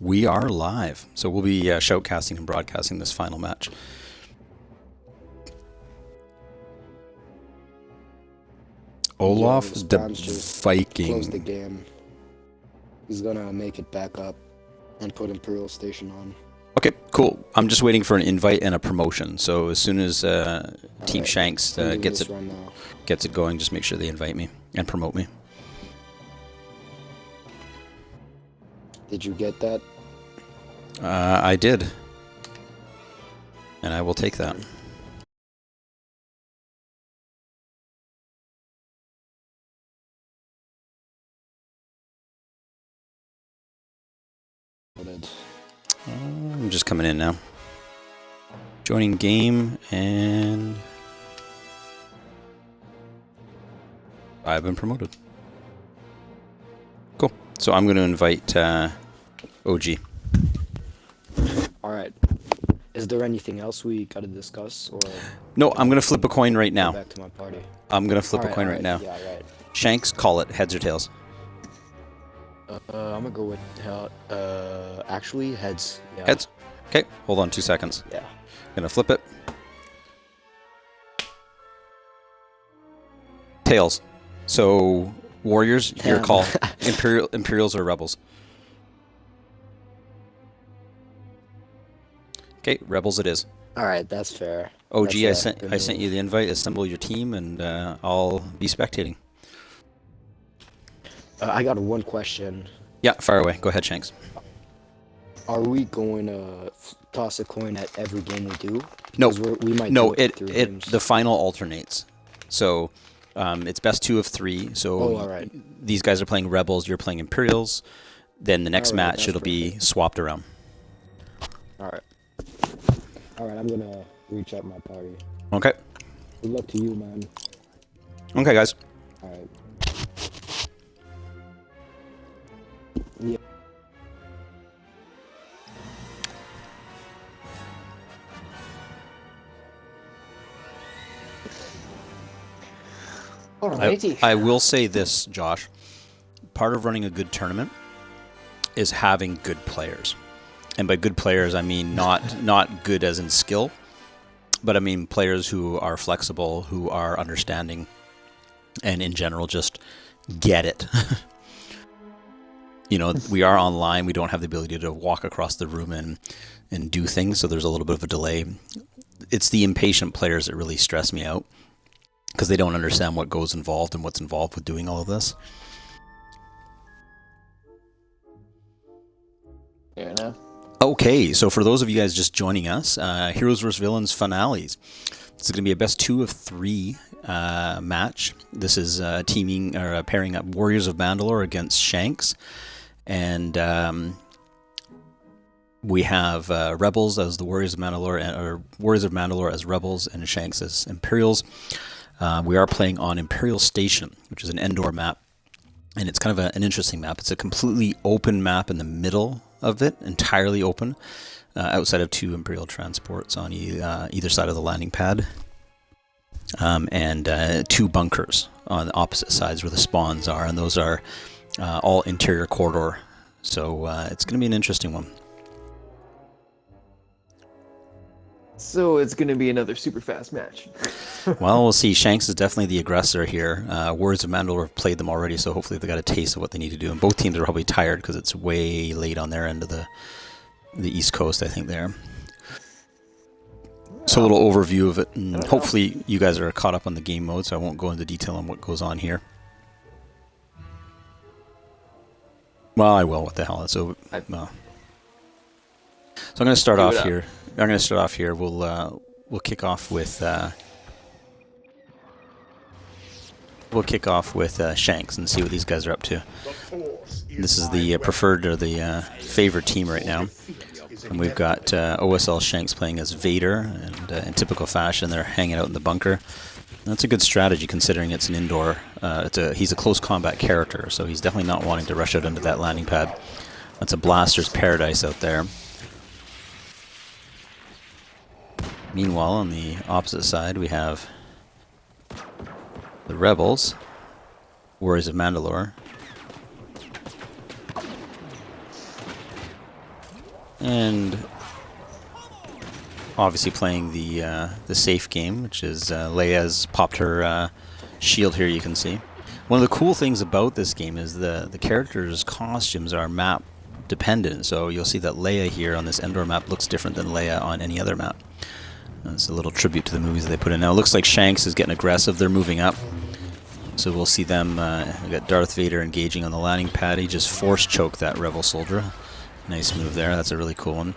We are live, so we'll be shoutcasting and broadcasting this final match. Olaf the Viking. Close the game. He's gonna make it back up and put Imperial Station on. Okay, cool. I'm just waiting for an invite and a promotion. So as soon as Team Shanks gets it going, just make sure they invite me and promote me. Did you get that? I did, and I will take that. I'm just coming in now. Joining game, and I've been promoted. Cool. So I'm going to invite OG. Alright. Is there anything else we gotta discuss, or? No, I'm going to flip a coin right now. Back to my party. I'm going to flip a coin right now. Yeah, right. Shanks, call it. Heads or tails? I'm gonna go with actually heads. Yeah. Heads. Okay, hold on 2 seconds. Yeah. Gonna flip it. Tails. So Warriors, your call. Imperials or Rebels? Okay, Rebels it is. All right, that's fair. OG, That's I sent you the invite. Assemble your team, and I'll be spectating. I got one question. Yeah, fire away. Go ahead, Shanks. Are we going to toss a coin at every game we do? No, We might no. do it through games. The final alternates. So it's best 2 of 3. So all right. These guys are playing Rebels. You're playing Imperials. Then the next match it'll be swapped around. All right. All right. I'm gonna reach out my party. Okay. Good luck to you, man. Okay, guys. All right. Yeah. I will say this, Josh. Part of running a good tournament is having good players. And by good players, I mean not good as in skill, but I mean players who are flexible, who are understanding, and in general just get it. You know, we are online. We don't have the ability to walk across the room and do things, so there's a little bit of a delay. It's the impatient players that really stress me out because they don't understand what goes involved and what's involved with doing all of this. Fair enough. Okay, so for those of you guys just joining us, Heroes vs. Villains finales. This is going to be a best 2 of 3 match. This is teaming or pairing up Warriors of Mandalore against Shanks. And we have Rebels as the Warriors of Mandalore, or Warriors of Mandalore as Rebels, and Shanks as Imperials. We are playing on Imperial Station, which is an Endor map, and it's kind of an interesting map. It's a completely open map in the middle of it, entirely open, outside of 2 Imperial transports on either side of the landing pad, and 2 bunkers on the opposite sides where the spawns are, and those are all interior corridor. So it's going to be an interesting one. So it's going to be another super fast match. Well, we'll see. Shanks is definitely the aggressor here. Warriors of Mandalore have played them already, so hopefully they got a taste of what they need to do. And both teams are probably tired because it's way late on their end of the East Coast, I think, there. So a little overview of it, and hopefully you guys are caught up on the game mode, so I won't go into detail on what goes on here. Well, I will. What the hell? So I'm going to start off here. We'll kick off with Shanks and see what these guys are up to. This is the preferred or the favorite team right now, and we've got OSL Shanks playing as Vader, and in typical fashion, they're hanging out in the bunker. That's a good strategy considering it's an indoor. He's a close combat character, so he's definitely not wanting to rush out into that landing pad. That's a blaster's paradise out there. Meanwhile, on the opposite side, we have the Rebels, Warriors of Mandalore. And obviously playing the safe game, which is Leia's popped her shield here, you can see. One of the cool things about this game is the characters' costumes are map dependent, so you'll see that Leia here on this Endor map looks different than Leia on any other map. It's a little tribute to the movies that they put in. Now it looks like Shanks is getting aggressive, they're moving up. So we'll see them, we got Darth Vader engaging on the landing pad. He just force choked that Rebel soldier. Nice move there, that's a really cool one.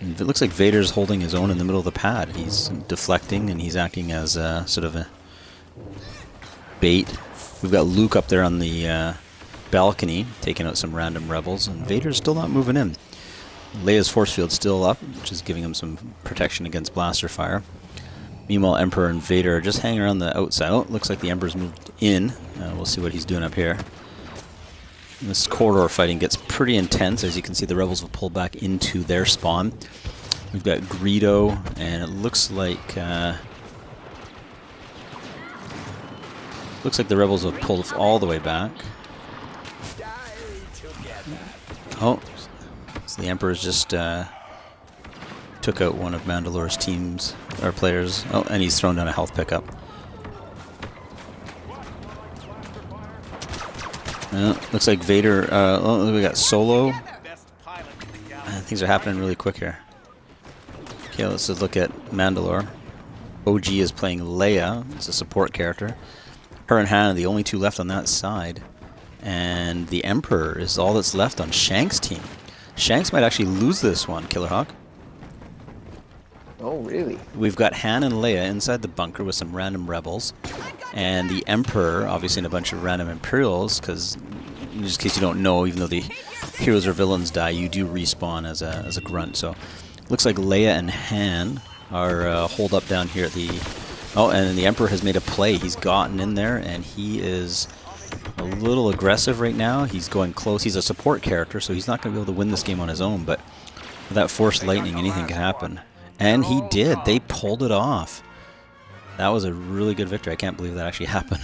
And it looks like Vader's holding his own in the middle of the pad. He's deflecting and he's acting as sort of a bait. We've got Luke up there on the balcony, taking out some random rebels, and Vader's still not moving in. Leia's force field's still up, which is giving him some protection against blaster fire. Meanwhile, Emperor and Vader are just hanging around the outside. Oh, looks like the Emperor's moved in. We'll see what he's doing up here. And this corridor fighting gets pretty intense. As you can see, the rebels will pull back into their spawn. We've got Greedo, and it looks like the rebels have pulled all the way back. Oh, so the Emperor's just took out one of Mandalore's teams, or players. Oh, and he's thrown down a health pickup. Looks like Vader, oh, we got Solo. Things are happening really quick here. Okay, let's just look at Mandalore. OG is playing Leia, it's a support character. Her and Han are the only two left on that side. And the Emperor is all that's left on Shanks' team. Shanks might actually lose this one, Killerhawk. Oh, really? We've got Han and Leia inside the bunker with some random rebels. And the Emperor, obviously, and a bunch of random Imperials, because, just in case you don't know, even though the heroes or villains die, you do respawn as a grunt. So, looks like Leia and Han are holed up down here at the... Oh, and the Emperor has made a play. He's gotten in there, and he is a little aggressive right now. He's going close. He's a support character, so he's not going to be able to win this game on his own, but with that forced lightning, anything can happen. And he did. They pulled it off. That was a really good victory. I can't believe that actually happened.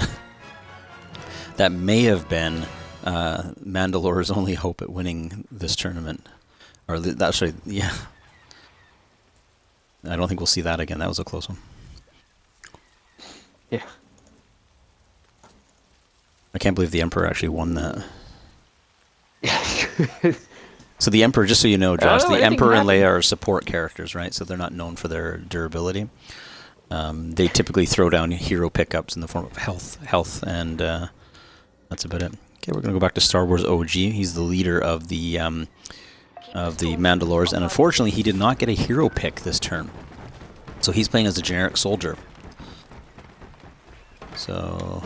That may have been Mandalore's only hope at winning this tournament. Or actually, yeah. I don't think we'll see that again. That was a close one. Yeah. I can't believe the Emperor actually won that. So the Emperor, just so you know, Josh, the Emperor and Leia are support characters, right? So they're not known for their durability. They typically throw down hero pickups in the form of health, and that's about it. Okay, we're going to go back to Star Wars OG. He's the leader of the Mandalores, and unfortunately, he did not get a hero pick this turn. So he's playing as a generic soldier. So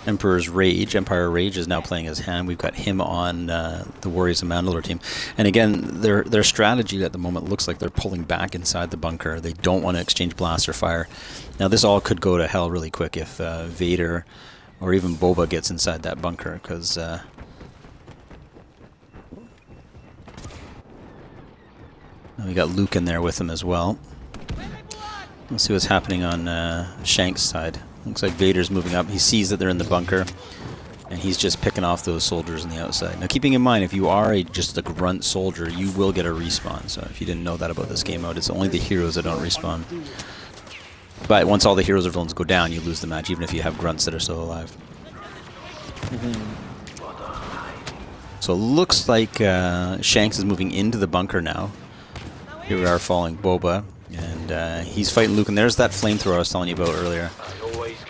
Empire Rage is now playing as Han. We've got him on the Warriors of Mandalore team. And again, their strategy at the moment looks like they're pulling back inside the bunker. They don't want to exchange blaster fire. Now this all could go to hell really quick if Vader or even Boba gets inside that bunker, because we got Luke in there with him as well. Let's see what's happening on Shanks' side. Looks like Vader's moving up. He sees that they're in the bunker, and he's just picking off those soldiers on the outside. Now, keeping in mind, if you are just a grunt soldier, you will get a respawn. So if you didn't know that about this game mode, it's only the heroes that don't respawn. But once all the heroes or villains go down, you lose the match, even if you have grunts that are still alive. So it looks like Shanks is moving into the bunker now. Here we are following Boba, and he's fighting Luke, and there's that flamethrower I was telling you about earlier.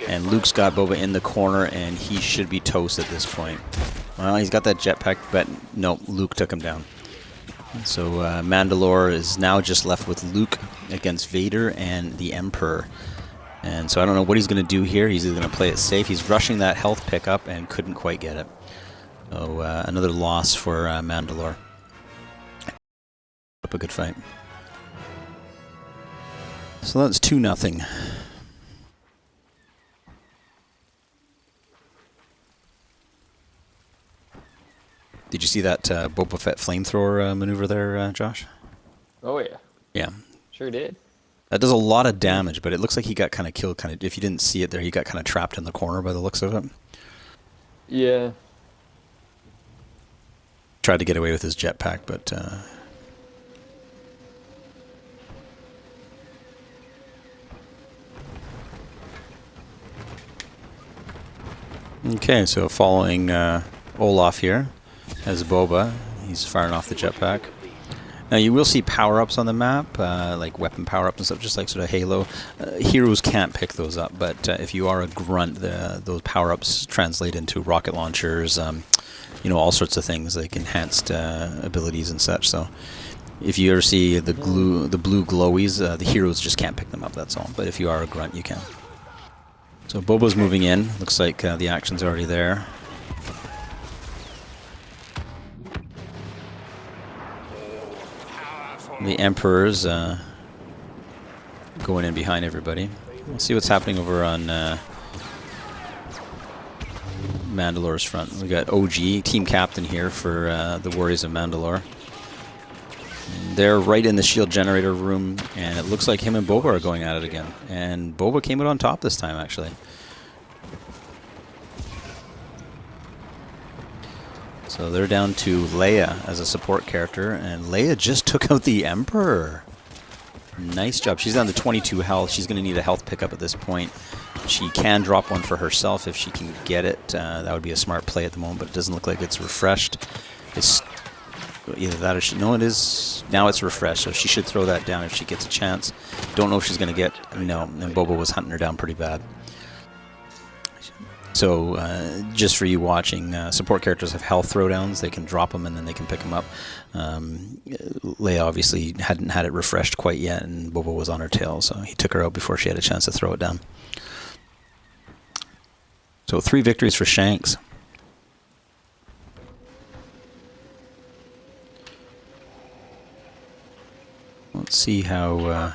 And Luke's got Boba in the corner, and he should be toast at this point. Well, he's got that jetpack, but no, Luke took him down. So Mandalore is now just left with Luke against Vader and the Emperor. And so I don't know what he's going to do here. He's either going to play it safe. He's rushing that health pickup and couldn't quite get it. So another loss for Mandalore. Up a good fight. So that's 2-0. Did you see that Boba Fett flamethrower maneuver there, Josh? Oh, yeah. Yeah. Sure did. That does a lot of damage, but it looks like he got kind of killed. If you didn't see it there, he got kind of trapped in the corner by the looks of it. Yeah. Tried to get away with his jetpack, but Okay, so following Olaf here as Boba. He's firing off the jetpack. Now you will see power-ups on the map, like weapon power-ups and stuff, just like sort of Halo. Heroes can't pick those up, but if you are a grunt, those power-ups translate into rocket launchers, you know, all sorts of things, like enhanced abilities and such. So if you ever see the blue glowies, the heroes just can't pick them up, that's all. But if you are a grunt, you can. So Boba's moving in. Looks like the action's already there. The Emperor's going in behind everybody. Let's see what's happening over on Mandalore's front. We got OG, team captain here for the Warriors of Mandalore. They're right in the shield generator room, and it looks like him and Boba are going at it again. And Boba came out on top this time, actually. So they're down to Leia as a support character, and Leia just took out the Emperor. Nice job. She's down to 22 health. She's going to need a health pickup at this point. She can drop one for herself if she can get it. That would be a smart play at the moment, but it doesn't look like it's refreshed. It's either that or she... No, it is. Now it's refreshed, so she should throw that down if she gets a chance. Don't know if she's going to get... No, and Boba was hunting her down pretty bad. So, just for you watching, support characters have health throwdowns. They can drop them and then they can pick them up. Leia obviously hadn't had it refreshed quite yet, and Boba was on her tail, so he took her out before she had a chance to throw it down. So 3 victories for Shanks. Let's see how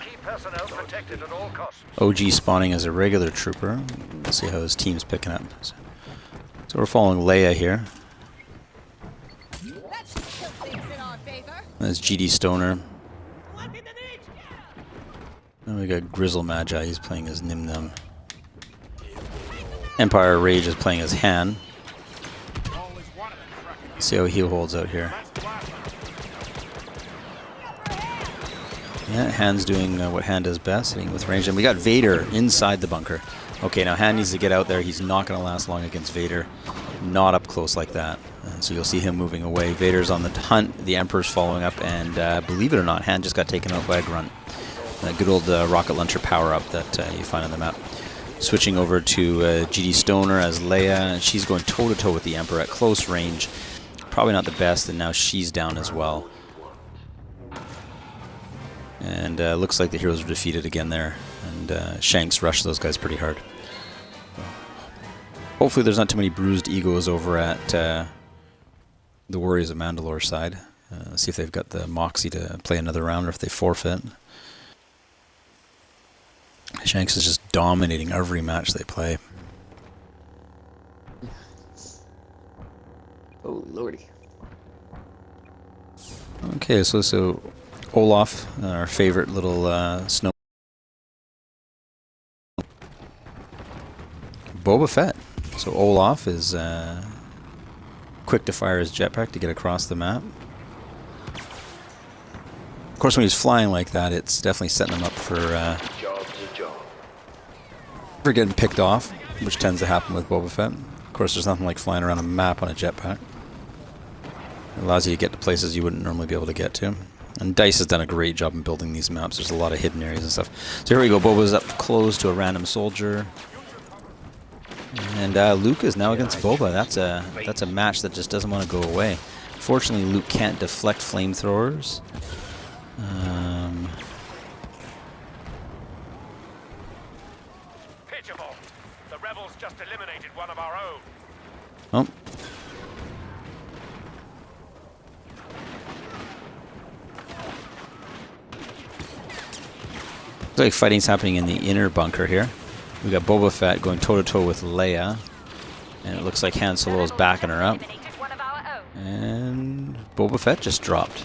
OG spawning as a regular trooper. Let's see how his team's picking up. So we're following Leia here. That's GD Stoner. And we got Grizzle Magi, he's playing as Nim Num. Empire Rage is playing as Han. Let's see how he holds out here. Yeah, Han's doing what Han does best, hitting with range. And we got Vader inside the bunker. Okay, now Han needs to get out there. He's not going to last long against Vader. Not up close like that. So you'll see him moving away. Vader's on the hunt. The Emperor's following up. And believe it or not, Han just got taken out by a grunt. That good old rocket launcher power-up that you find on the map. Switching over to GD Stoner as Leia. And she's going toe-to-toe with the Emperor at close range. Probably not the best, and now she's down as well. And looks like the heroes were defeated again there. And Shanks rushed those guys pretty hard. Hopefully there's not too many bruised egos over at the Warriors of Mandalore side. See if they've got the moxie to play another round or if they forfeit. Shanks is just dominating every match they play. Oh, lordy. Okay, so Olaf, our favorite little snow. Boba Fett. So Olaf is quick to fire his jetpack to get across the map. Of course, when he's flying like that, it's definitely setting him up for getting picked off, which tends to happen with Boba Fett. Of course, there's nothing like flying around a map on a jetpack. It allows you to get to places you wouldn't normally be able to get to. And DICE has done a great job in building these maps. There's a lot of hidden areas and stuff. So here we go. Boba's up close to a random soldier. And Luke is now against Boba. That's a match that just doesn't want to go away. Fortunately, Luke can't deflect flamethrowers. Pitchable. The rebels just eliminated one of our own. Oh. Looks like fighting's happening in the inner bunker here. We got Boba Fett going toe-to-toe with Leia. And it looks like Han Solo is backing her up. And Boba Fett just dropped.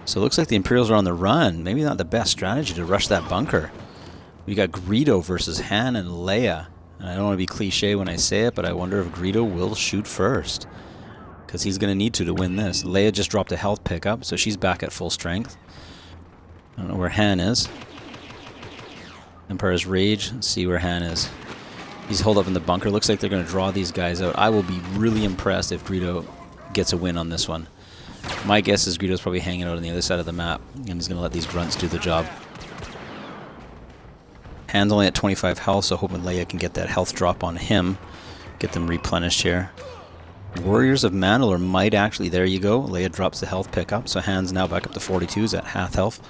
So it looks like the Imperials are on the run. Maybe not the best strategy to rush that bunker. We got Greedo versus Han and Leia. And I don't want to be cliche when I say it, but I wonder if Greedo will shoot first. Because he's going to need to win this. Leia just dropped a health pickup, so she's back at full strength. I don't know where Han is. Empire's Rage. Let's see where Han is. He's holed up in the bunker. Looks like they're going to draw these guys out. I will be really impressed if Greedo gets a win on this one. My guess is Greedo's probably hanging out on the other side of the map, and he's going to let these grunts do the job. Hand's only at 25 health, so hoping Leia can get that health drop on him. Get them replenished here. Warriors of Mandalore might actually... There you go. Leia drops the health pickup, so Hand's now back up to 42. He's at half health.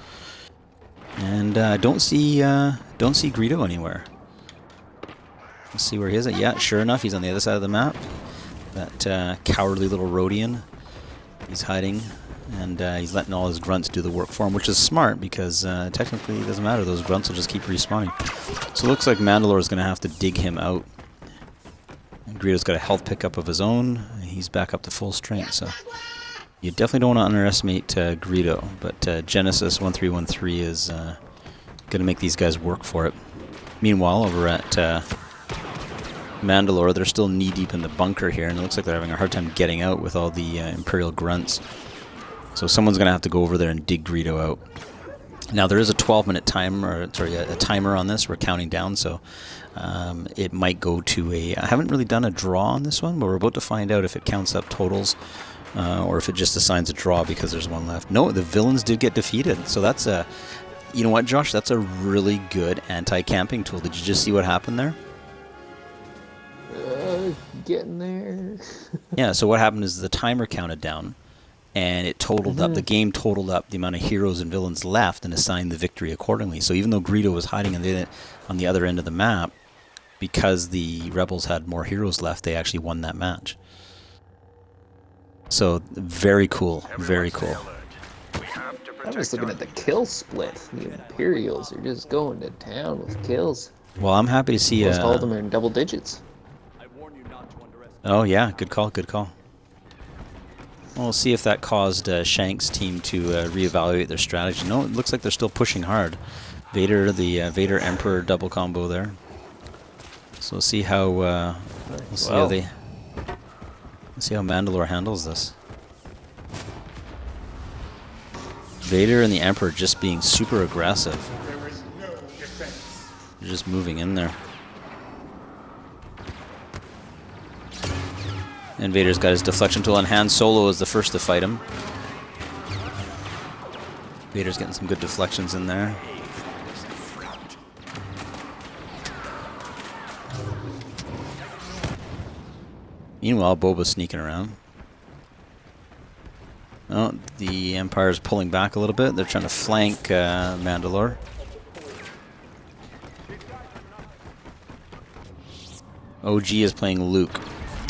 And don't see Greedo anywhere. Let's see where he is. Yeah, sure enough, he's on the other side of the map. That cowardly little Rodian. He's hiding, and he's letting all his grunts do the work for him, which is smart because technically it doesn't matter. Those grunts will just keep respawning. So it looks like Mandalore is going to have to dig him out. And Greedo's got a health pickup of his own. He's back up to full strength, so you definitely don't want to underestimate Greedo. But Genesis 1313 is going to make these guys work for it. Meanwhile, over at Mandalore, they're still knee-deep in the bunker here, and it looks like they're having a hard time getting out with all the Imperial grunts. So someone's going to have to go over there and dig Greedo out. Now, there is a 12-minute timer, a timer on this. We're counting down, so it might go to a... I haven't really done a draw on this one, but we're about to find out if it counts up totals or if it just assigns a draw because there's one left. No, the villains did get defeated, so that's a... You know what, Josh? That's a really good anti-camping tool. Did you just see what happened there? Getting there. Yeah, so what happened is the timer counted down, and it totaled up, the game totaled up the amount of heroes and villains left and assigned the victory accordingly. So even though Greedo was hiding on the other end of the map, because the rebels had more heroes left, they actually won that match. So very cool, very cool. I'm just looking at the kill split. The Imperials are just going to town with kills. Well, I'm happy to see... Most all of them are in double digits. Oh yeah, good call, good call. Well, we'll see if that caused Shank's team to reevaluate their strategy. No, it looks like they're still pushing hard. Vader, the Vader Emperor double combo there. So we'll see how we'll see how Mandalore handles this. Vader and the Emperor just being super aggressive. They're just moving in there. And Vader's got his deflection tool, and Han Solo is the first to fight him. Vader's getting some good deflections in there. Meanwhile, Boba's sneaking around. Oh, the Empire's pulling back a little bit. They're trying to flank Mandalore. OG is playing Luke.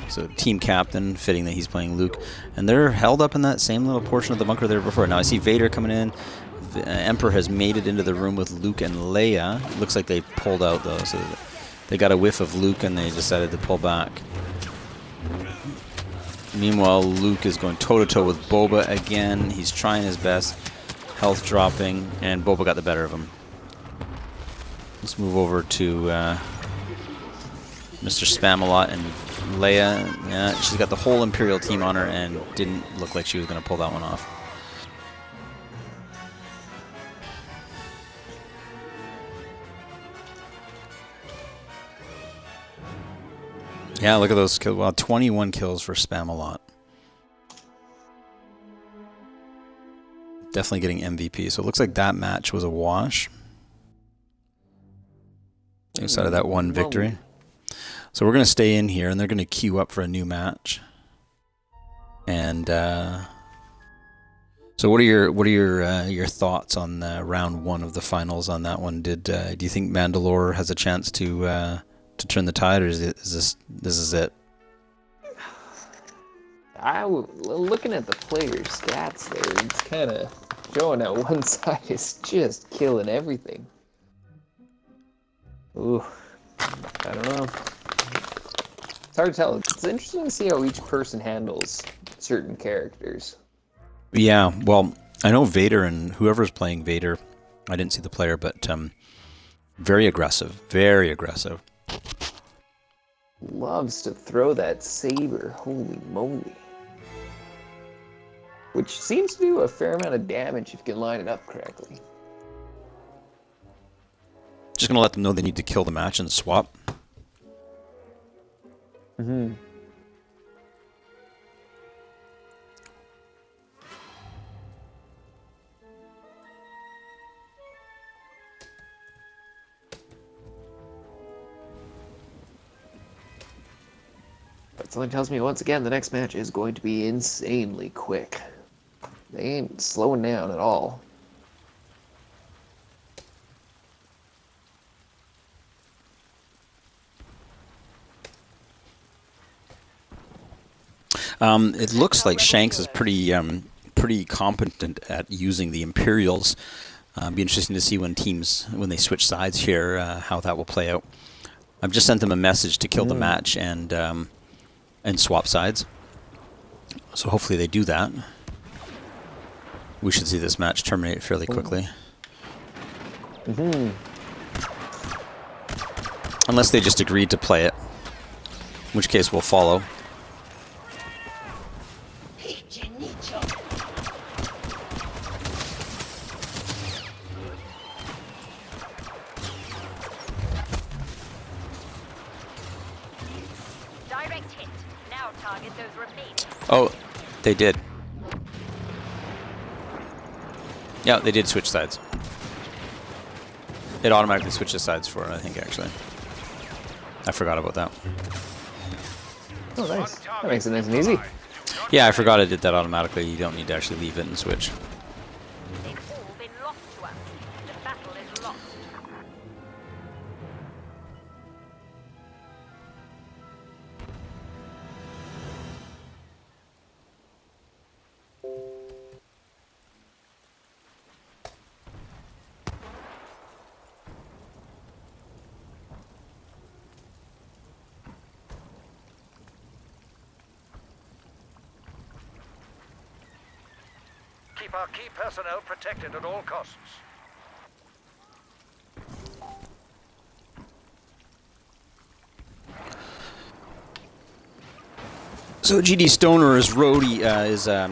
So team captain, fitting that he's playing Luke. And they're held up in that same little portion of the bunker there before. Now I see Vader coming in. The Emperor has made it into the room with Luke and Leia. It looks like they pulled out though. So they got a whiff of Luke and they decided to pull back. Meanwhile, Luke is going toe-to-toe with Boba again. He's trying his best. Health dropping, and Boba got the better of him. Let's move over to Mr. Spamalot and Leia. Yeah, she's got the whole Imperial team on her and didn't look like she was going to pull that one off. Yeah, look at those kills. Wow, 21 kills for Spamalot. Definitely getting MVP. So it looks like that match was a wash. Inside of that one victory. So we're going to stay in here, and they're going to queue up for a new match. And so what are your thoughts on round one of the finals on that one? Do you think Mandalore has a chance to turn the tide, or is this it? Looking at the player stats there, it's kind of showing that one side is just killing everything. Ooh, I don't know. It's hard to tell. It's interesting to see how each person handles certain characters. Yeah, well, I know Vader and whoever's playing Vader, I didn't see the player, but very aggressive, very aggressive. Loves to throw that saber, holy moly. Which seems to do a fair amount of damage if you can line it up correctly. Just going to let them know they need to kill the match and swap. Mm-hmm. But something tells me once again the next match is going to be insanely quick. They ain't slowing down at all. It looks like Shanks is pretty competent at using the Imperials. Be interesting to see when they switch sides here, how that will play out. I've just sent them a message to kill the match and swap sides. So hopefully they do that. We should see this match terminate fairly quickly. Unless they just agreed to play it, in which case we'll follow. Direct hit. Now target those remaining. Oh, they did. Yeah, they did switch sides. It automatically switches sides for it, I think, actually. I forgot about that. Oh, nice. That makes it nice and easy. Yeah, I forgot it did that automatically. You don't need to actually leave it and switch. They've all been lost to us. The battle is lost. Keep our key personnel protected at all costs. So GD Stoner is Greedo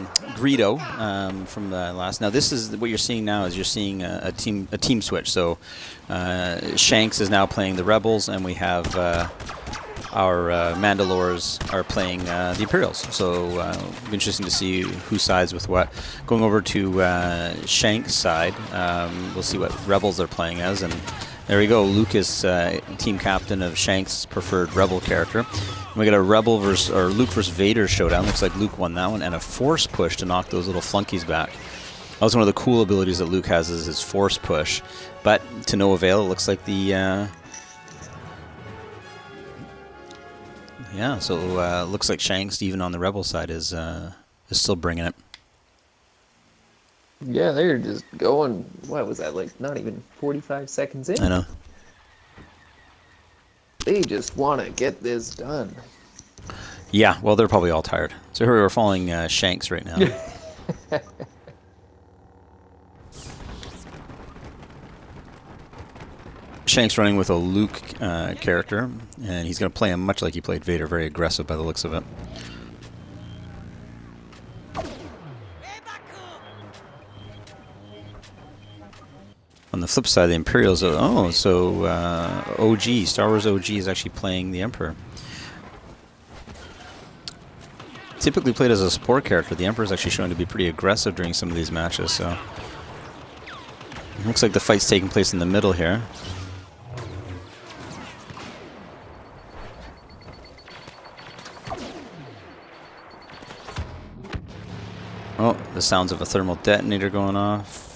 from the last. Now this is what you're seeing now. Is you're seeing a team switch. So Shanks is now playing the Rebels, and we have our Mandalores are playing the Imperials. So it'll be interesting to see who sides with what. Going over to Shanks' side, we'll see what Rebels they're playing as, and there we go. Luke is team captain of Shanks' preferred Rebel character. And we got a Rebel Luke versus Vader showdown. Looks like Luke won that one, and a Force push to knock those little flunkies back. That was one of the cool abilities that Luke has, is his Force push, but to no avail. It looks like the yeah. So looks like Shanks, even on the Rebel side, is still bringing it. Yeah, they're just going, what was that, like not even 45 seconds in? I know. They just want to get this done. Yeah, well, they're probably all tired. So here we're following Shanks right now. Shanks running with a Luke character, and he's going to play him much like he played Vader, very aggressive by the looks of it. On the flip side, the Imperials, so OG, Star Wars OG is actually playing the Emperor. Typically played as a support character, the Emperor is actually showing to be pretty aggressive during some of these matches, so... It looks like the fight's taking place in the middle here. Oh, the sounds of a thermal detonator going off.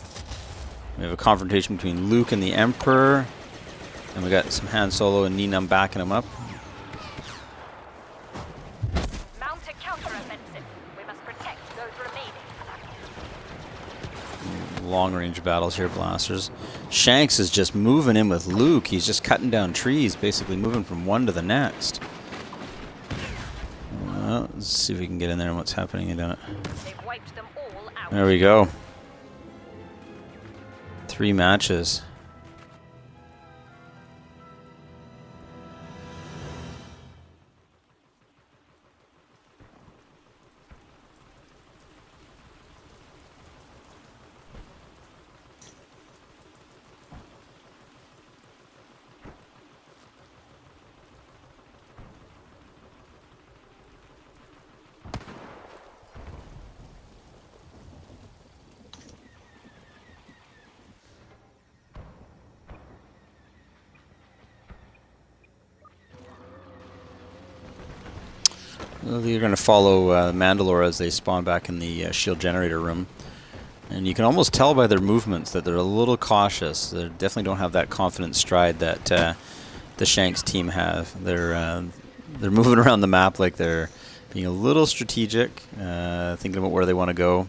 We have a confrontation between Luke and the Emperor. And we got some Han Solo and Neenum backing him up. Mount a counteroffensive. We must protect those remaining. Long-range battles here, blasters. Shanks is just moving in with Luke. He's just cutting down trees, basically moving from one to the next. Well, let's see if we can get in there and what's happening. They've wiped them all out. There we go. 3 matches. You're going to follow Mandalore as they spawn back in the shield generator room. And you can almost tell by their movements that they're a little cautious. They definitely don't have that confident stride that the Shanks team have. They're moving around the map like they're being a little strategic, thinking about where they want to go.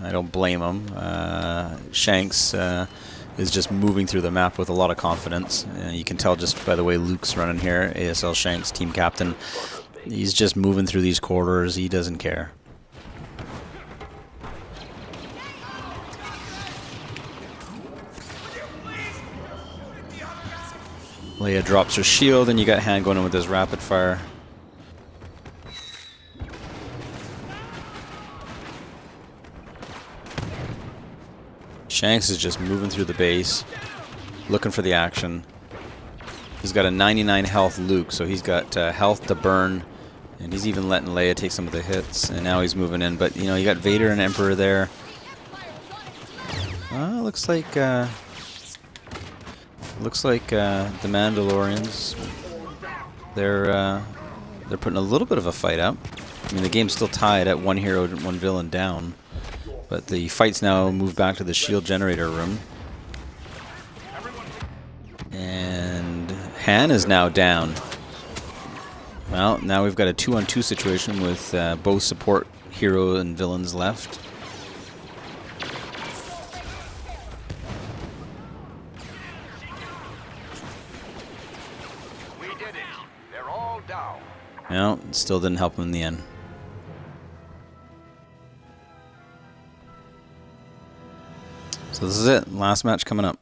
I don't blame them. Shanks is just moving through the map with a lot of confidence. You can tell just by the way Luke's running here, ASL Shanks team captain. He's just moving through these corridors. He doesn't care. Leia drops her shield, and you got Han going in with his rapid fire. Shanks is just moving through the base, looking for the action. He's got a 99 health Luke, so he's got health to burn, and he's even letting Leia take some of the hits, and now he's moving in. But, you know, you got Vader and Emperor there. Looks like the Mandalorians, they're putting a little bit of a fight up. I mean, the game's still tied at 1 hero, 1 villain down, but the fight's now moved back to the shield generator room. And Han is now down. Well, now we've got a 2-on-2 situation with both support hero and villains left. No, it still didn't help him in the end. So this is it. Last match coming up.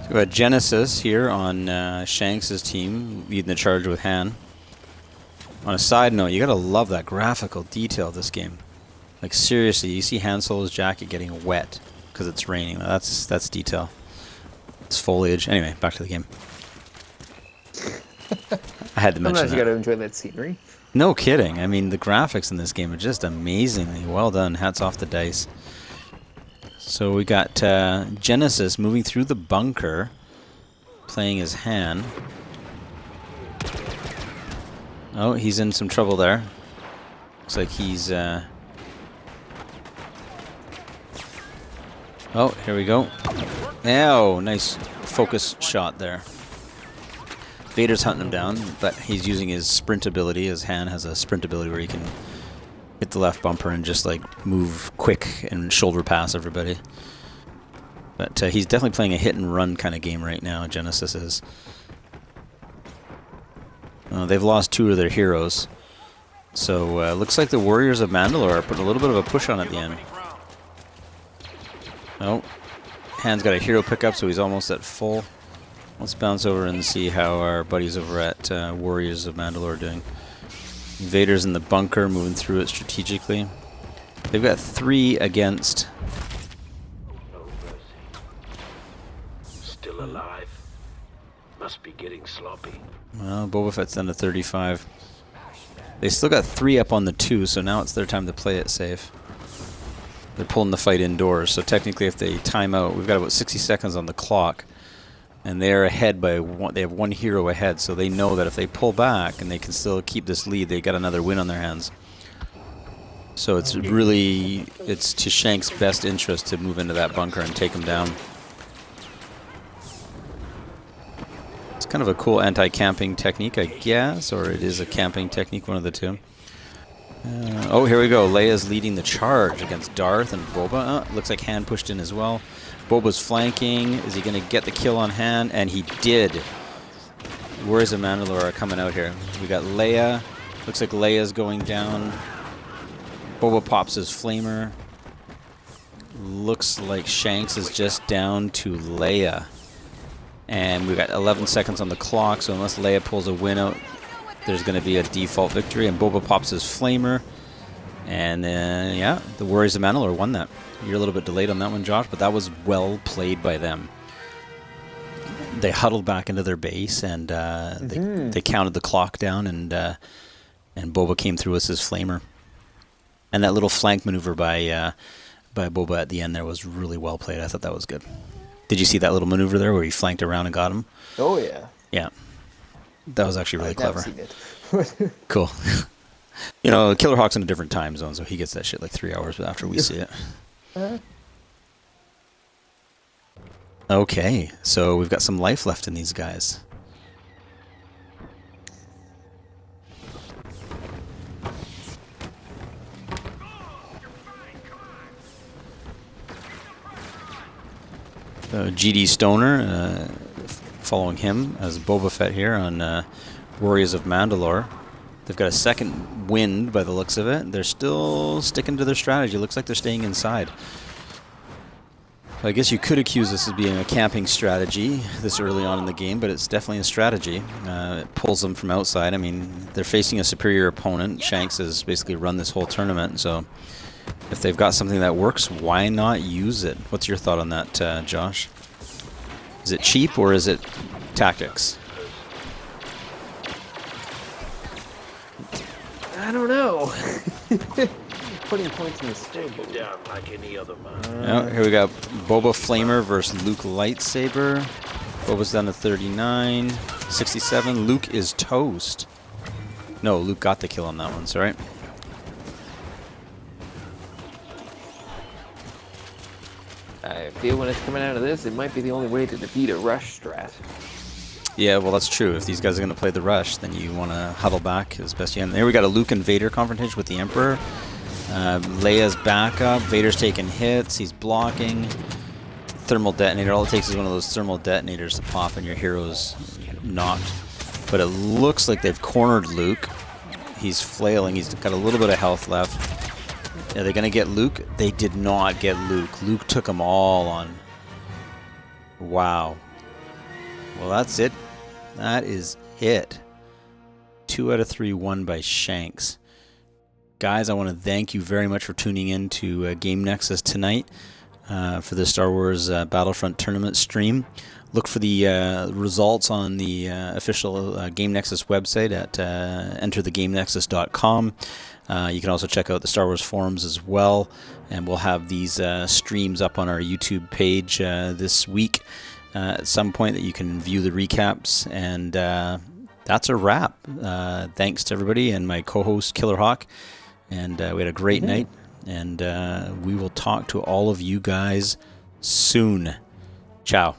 We got Genesis here on Shanks' team, leading the charge with Han. On a side note, you gotta love that graphical detail of this game. Like seriously, you see Han Solo's jacket getting wet because it's raining. That's detail. It's foliage. Anyway, back to the game. I had to mention Sometimes that. you gotta enjoy that scenery. No kidding. I mean, the graphics in this game are just amazingly well done. Hats off to DICE. So we got Genesis moving through the bunker, playing as Han. Oh, he's in some trouble there. Looks like he's... Oh, here we go. Oh, nice focus shot there. Vader's hunting him down, but he's using his sprint ability, as Han has a sprint ability where he can hit the left bumper and just like move quick and shoulder pass everybody. But he's definitely playing a hit and run kind of game right now, Genesis is. They've lost 2 of their heroes. So looks like the Warriors of Mandalore are putting a little bit of a push on at the end. Oh, Han's got a hero pickup, so he's almost at full. Let's bounce over and see how our buddies over at Warriors of Mandalore are doing. Vader's in the bunker, moving through it strategically. They've got 3 against. Still alive. Must be getting sloppy. Well, Boba Fett's down to 35. They still got 3 up on the 2, so now it's their time to play it safe. They're pulling the fight indoors, so technically if they time out, we've got about 60 seconds on the clock. And they're ahead by 1. They have 1 hero ahead, so they know that if they pull back and they can still keep this lead, they got another win on their hands. So it's to Shank's best interest to move into that bunker and take him down. It's kind of a cool anti-camping technique, I guess, or it is a camping technique, one of the two. Oh, here we go. Leia's leading the charge against Darth and Boba. Looks like Han pushed in as well. Boba's flanking. Is he going to get the kill on Han? And he did. Warriors of Mandalore are coming out here. We got Leia. Looks like Leia's going down. Boba pops his flamer. looks like Shanks is just down to Leia. And we've got 11 seconds on the clock, so unless Leia pulls a win out, there's going to be a default victory. And Boba pops his flamer. And then, yeah, the Warriors of Mandalore won that. You're a little bit delayed on that one, Josh, but that was well played by them. They huddled back into their base, and they counted the clock down, and Boba came through with his flamer. And that little flank maneuver by Boba at the end there was really well played. I thought that was good. Did you see that little maneuver there where he flanked around and got him? Oh, yeah. Yeah. That was actually really clever. I've seen it. Cool. You know, Killer Hawk's in a different time zone, so he gets that shit like 3 hours after we see it. Okay, so we've got some life left in these guys. GD Stoner following him as Boba Fett here on Warriors of Mandalore. They've got a second wind by the looks of it. They're still sticking to their strategy. It looks like they're staying inside. I guess you could accuse this of being a camping strategy this early on in the game, but it's definitely a strategy. It pulls them from outside. I mean, they're facing a superior opponent. Shanks has basically run this whole tournament, so if they've got something that works, why not use it? What's your thought on that, Josh? Is it cheap or is it tactics? I don't know. Putting points in the scoreboard. Down like any other man. Oh, here we got Boba Flamer versus Luke Lightsaber. Boba's down to 39. 67. Luke is toast. No, Luke got the kill on that one, sorry. I feel when it's coming out of this, it might be the only way to defeat a rush strat. Yeah, well, that's true. If these guys are going to play the rush, then you want to huddle back as best you can. Here we got a Luke and Vader confrontation with the Emperor. Leia's back up. Vader's taking hits. He's blocking. Thermal detonator. All it takes is one of those thermal detonators to pop and your hero's knocked. But it looks like they've cornered Luke. He's flailing. He's got a little bit of health left. Are they going to get Luke? They did not get Luke. Luke took them all on. Wow. Well, that's it. That is it. 2 out of 3 won by Shanks. Guys, I want to thank you very much for tuning in to Game Nexus tonight for the Star Wars Battlefront tournament stream. Look for the results on the official Game Nexus website at enterthegamenexus.com. You can also check out the Star Wars forums as well, and we'll have these streams up on our YouTube page this week at some point that you can view the recaps, and that's a wrap. Thanks to everybody and my co-host Killer Hawk, and we had a great night, and we will talk to all of you guys soon. Ciao.